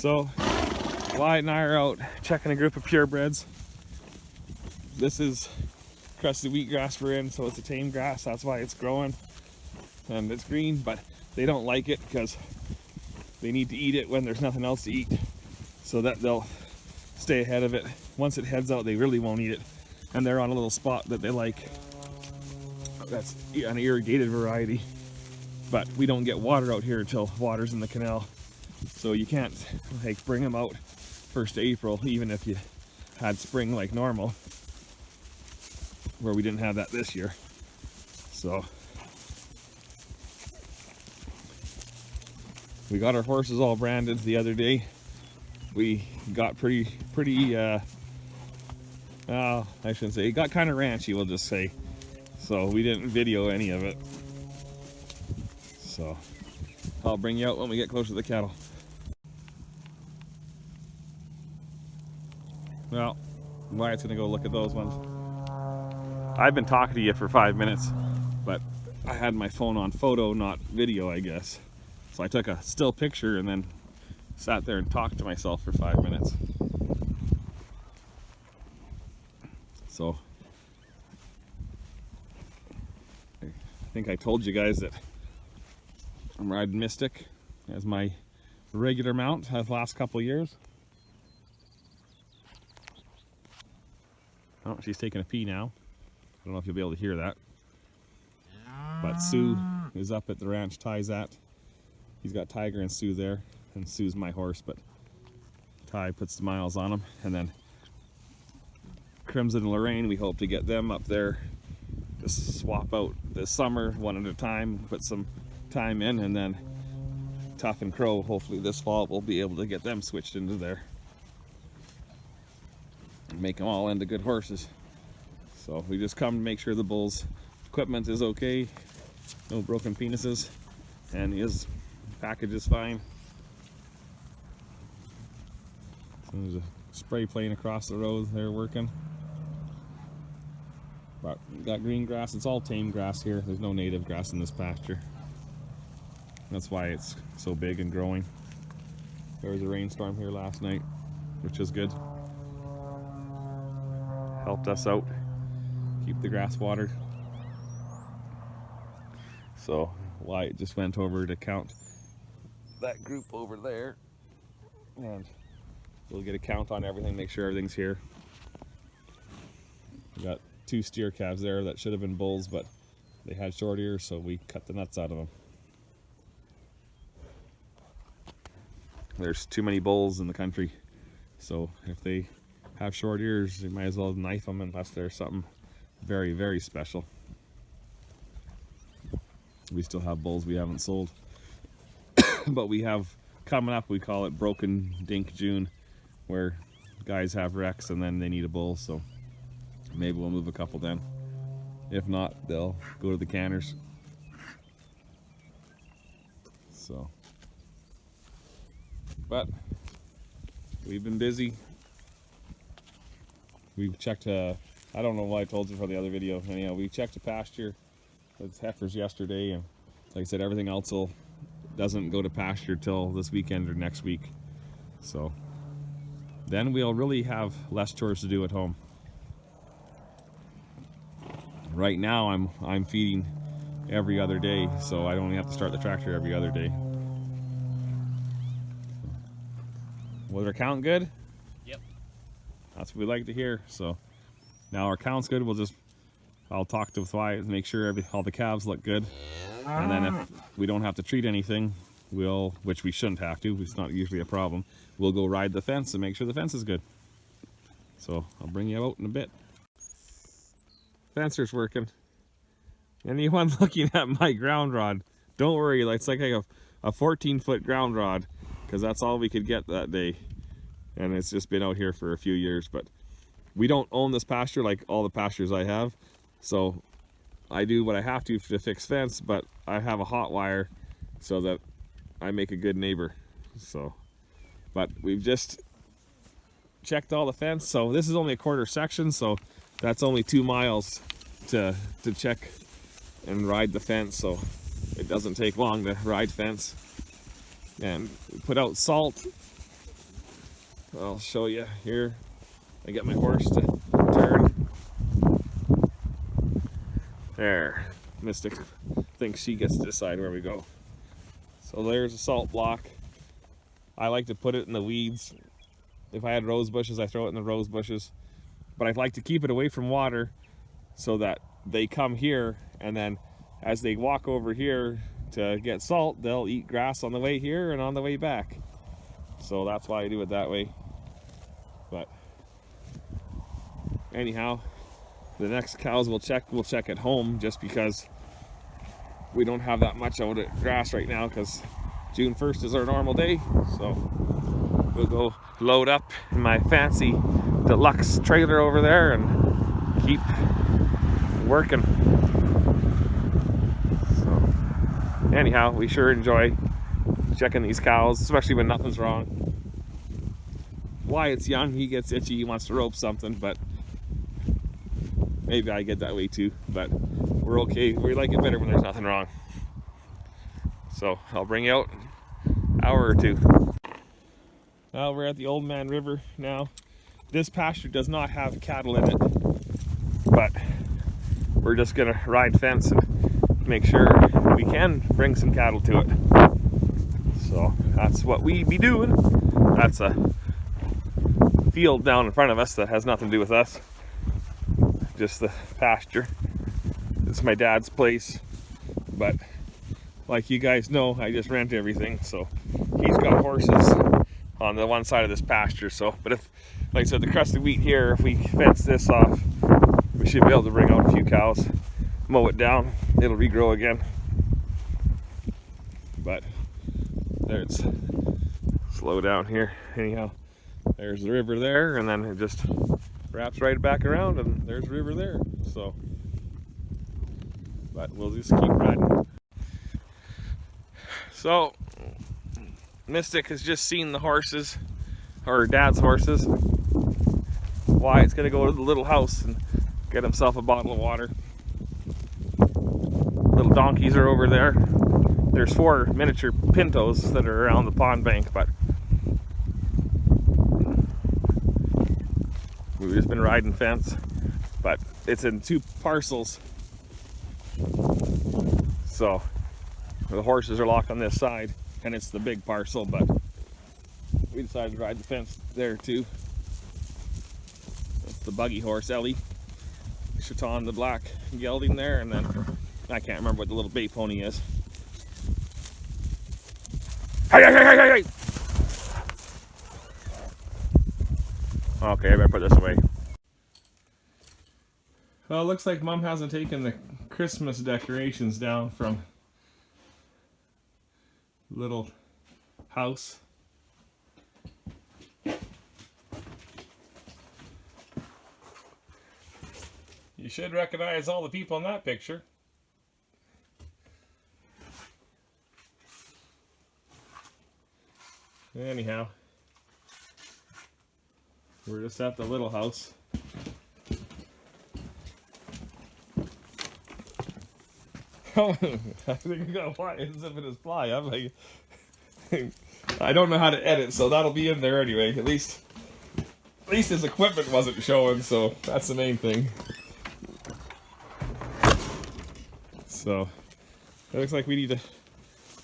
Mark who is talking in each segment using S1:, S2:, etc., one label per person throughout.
S1: So Wyatt and I are out checking a group of purebreds. This is crested wheatgrass we're in, so it's a tame grass. That's why it's growing and it's green, but they don't like it because they need to eat it when there's nothing else to eat, so that they'll stay ahead of it. Once it heads out, they really won't eat it, and they're on a little spot that they like. That's an irrigated variety, but we don't get water out here until water's in the canal, so you can't like bring them out 1st of April, even if you had spring like normal, where we didn't have that this year. So we got our horses all branded the other day. We got pretty I shouldn't say, it got kind of ranchy, we'll just say. So we didn't video any of it. So I'll bring you out when we get closer to the cattle. Well, Wyatt's gonna go look at those ones. I've been talking to you for 5 minutes, but I had my phone on photo, not video, I guess. So I took a still picture and then sat there and talked to myself for 5 minutes. So I think I told you guys that I'm riding Mystic as my regular mount the last couple of years. Oh, she's taking a pee now. I don't know if you'll be able to hear that. But Sue is up at the ranch Ty's at. He's got Tiger and Sue there, and Sue's my horse, but Ty puts the miles on him. And then Crimson and Lorraine, we hope to get them up there to swap out this summer, one at a time, put some time in, and then Tough and Crow, hopefully this fall we'll be able to get them switched into there. Make them all into good horses. So we just come to make sure the bull's equipment is okay, no broken penises, and his package is fine. So there's a spray plane across the road there working. But we got green grass. It's all tame grass here. There's no native grass in this pasture. That's why it's so big and growing. There was a rainstorm here last night, which is good. Helped us out, keep the grass watered. So Wyatt just went over to count that group over there, and we'll get a count on everything, make sure everything's here. We got 2 steer calves there that should have been bulls, but they had short ears, so we cut the nuts out of them. There's too many bulls in the country, so if they have short ears, you might as well knife them unless there's something very, very special. We still have bulls we haven't sold. But we have coming up, we call it Broken Dink June, where guys have wrecks and then they need a bull, so maybe we'll move a couple then. If not, they'll go to the canners. So, but we've been busy. We've checked, I don't know why I told you for the other video. Anyhow, we checked a pasture with heifers yesterday, and like I said, everything else doesn't go to pasture till this weekend or next week. So then we'll really have less chores to do at home. Right now I'm feeding every other day, so I don't have to start the tractor every other day. Was our count good?
S2: Yep.
S1: That's what we like to hear. So now our count's good. I'll talk to Wyatt and make sure all the calves look good. And then if we don't have to treat anything, which we shouldn't have to, it's not usually a problem, we'll go ride the fence and make sure the fence is good. So I'll bring you out in a bit. Fencer's working. Anyone looking at my ground rod, don't worry, it's like a 14-foot ground rod, because that's all we could get that day. And it's just been out here for a few years, but we don't own this pasture like all the pastures I have. So I do what I have to fix fence, but I have a hot wire so that I make a good neighbor. So, but we've just checked all the fence. So this is only a quarter section, so that's only 2 miles to check and ride the fence. So it doesn't take long to ride fence. And we put out salt I'll show you here. I get my horse to turn. There. Mystic thinks she gets to decide where we go. So there's a salt block. I like to put it in the weeds. If I had rose bushes, I throw it in the rose bushes. But I'd like to keep it away from water so that they come here, and then as they walk over here to get salt, they'll eat grass on the way here and on the way back. So that's why I do it that way. But anyhow, the next cows we'll check at home, just because we don't have that much out at grass right now, because June 1st is our normal day. So we'll go load up in my fancy deluxe trailer over there and keep working. So anyhow, we sure enjoy checking these cows, especially when nothing's wrong. Wyatt's young, he gets itchy, he wants to rope something, but maybe I get that way too, but we're okay. We like it better when there's nothing wrong. So I'll bring you out an hour or two. Well, we're at the Old Man River now. This pasture does not have cattle in it, but we're just gonna ride fence and make sure we can bring some cattle to it. So that's what we be doing. That's a field down in front of us that has nothing to do with us, just the pasture. It's my dad's place, but like you guys know, I just rent everything, so he's got horses on the one side of this pasture. So, but if, like I said, the crusted wheat here, if we fence this off, we should be able to bring out a few cows, mow it down, it'll regrow again. But there, it's slow down here. Anyhow, there's the river there, and then it just wraps right back around, and there's the river there. So, but we'll just keep riding. So Mystic has just seen the horses, or Dad's horses. Wyatt's gonna go to the little house and get himself a bottle of water. Little donkeys are over there. There's 4 miniature pintos that are around the pond bank, but we've just been riding fence, but it's in 2 parcels. So the horses are locked on this side, and it's the big parcel, but we decided to ride the fence there too. That's the buggy horse, Ellie. Chaton, the black gelding there, and then I can't remember what the little bay pony is. Hey, hey, hey, hey, hey! Okay, I better put this away. Well, it looks like Mom hasn't taken the Christmas decorations down from little house. You should recognize all the people in that picture. Anyhow, we're just at the little house. I think I got Wyatt zipping his fly. I'm like, I don't know how to edit, so that'll be in there anyway. At least his equipment wasn't showing, so that's the main thing. So it looks like we need to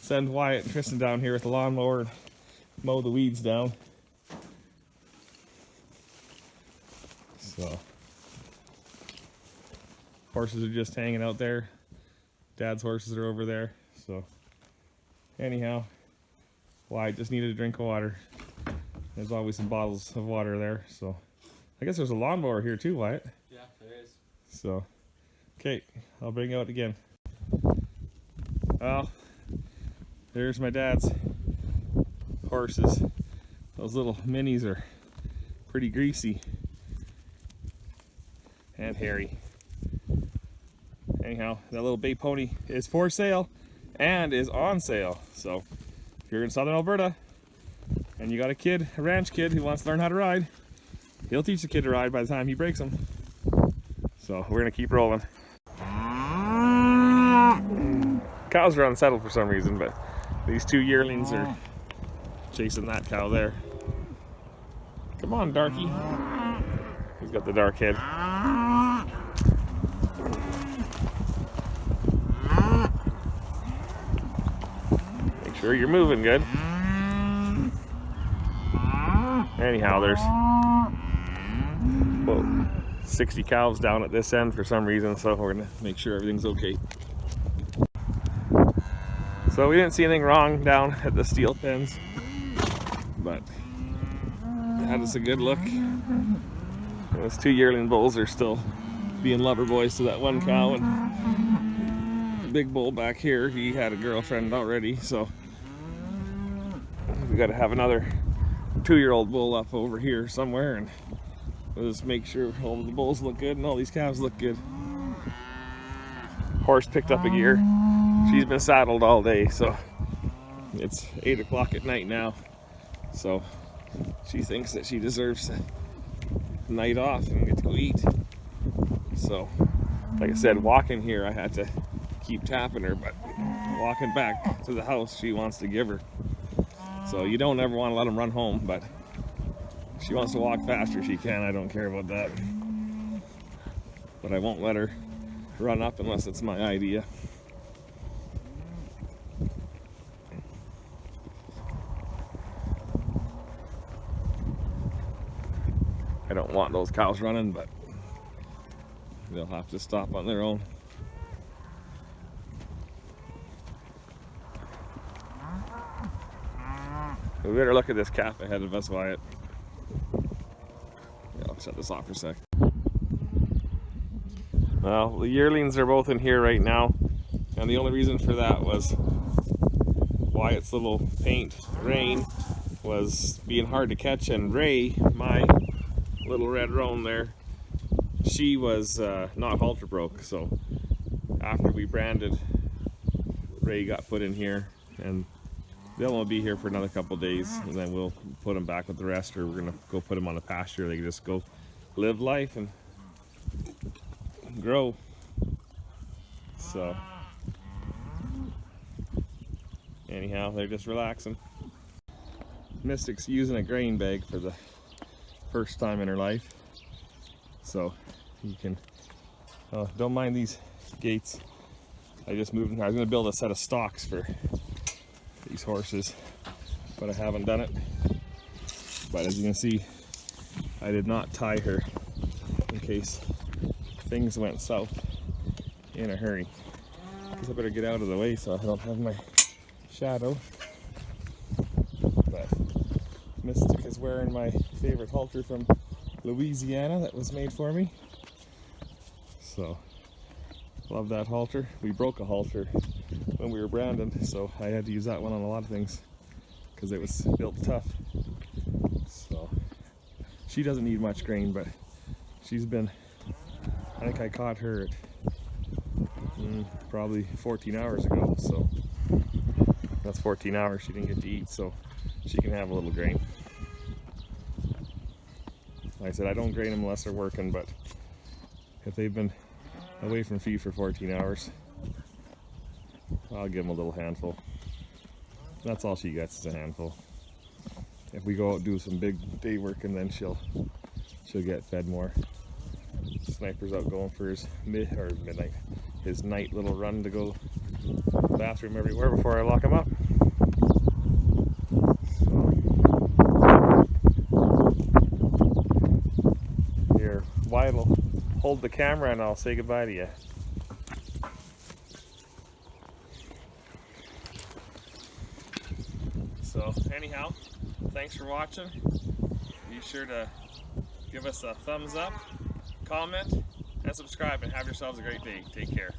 S1: send Wyatt and Tristan down here with the lawnmower and mow the weeds down. So horses are just hanging out there. Dad's horses are over there. So anyhow, Wyatt just needed a drink of water. There's always some bottles of water there. So I guess there's a lawnmower here too, Wyatt.
S2: Yeah, there is.
S1: So okay, I'll bring you out again. Well, there's my dad's horses. Those little minis are pretty greasy and hairy. Anyhow, that little bay pony is for sale and is on sale. So if you're in southern Alberta and you got a kid, a ranch kid who wants to learn how to ride, he'll teach the kid to ride by the time he breaks them. So we're gonna keep rolling. Cows are unsettled for some reason, but these 2 yearlings are chasing that cow there. Come on, darky. He's got the dark head. Make sure you're moving good. Anyhow, there's 60 cows down at this end for some reason, so we're gonna make sure everything's okay. So we didn't see anything wrong down at the steel pens, but that is a good look. Those 2 yearling bulls are still being lover boys to that one cow, and the big bull back here, he had a girlfriend already, so we got to have another 2-year-old bull up over here somewhere, and we'll just make sure all the bulls look good and all these calves look good. Horse picked up a gear. She's been saddled all day, so it's 8 o'clock at night now, so she thinks that she deserves a night off and get to go eat. So like I said, walking here I had to keep tapping her, but walking back to the house she wants to give her. So you don't ever want to let them run home, but if she wants to walk faster she can. I don't care about that, but I won't let her run up unless it's my idea. I don't want those cows running, but they'll have to stop on their own. We better look at this calf ahead of us, Wyatt. Yeah, I'll shut this off for a sec. Well, the yearlings are both in here right now, and the only reason for that was Wyatt's little paint, Rain, was being hard to catch, and Ray, my little red roan there, she was not halter broke, so after we branded, Ray got put in here, and they'll only be here for another couple days, and then we'll put them back with the rest, or we're gonna go put them on the pasture. They can just go live life and grow. So anyhow, they're just relaxing. Mystic's using a grain bag for the first time in her life, so you can don't mind these gates. I just moved them. I was going to build a set of stocks for these horses, but I haven't done it. But as you can see, I did not tie her in case things went south in a hurry. Guess I better get out of the way so I don't have my shadow. But Mystic is wearing my favorite halter from Louisiana that was made for me. So love that halter. We broke a halter when we were branding, so I had to use that one on a lot of things because it was built tough. So she doesn't need much grain, but she's been, I think I caught her at probably 14 hours ago, so that's 14 hours she didn't get to eat, so she can have a little grain. Like I said, I don't grain them unless they're working, but if they've been away from feed for 14 hours, I'll give them a little handful. That's all she gets, is a handful. If we go out and do some big day work, and then she'll get fed more. Sniper's out going for his midnight, his night little run to go bathroom everywhere before I lock him up. So here, Wyatt will hold the camera and I'll say goodbye to you. So anyhow, thanks for watching. Be sure to give us a thumbs up, comment, and subscribe, and have yourselves a great day. Take care.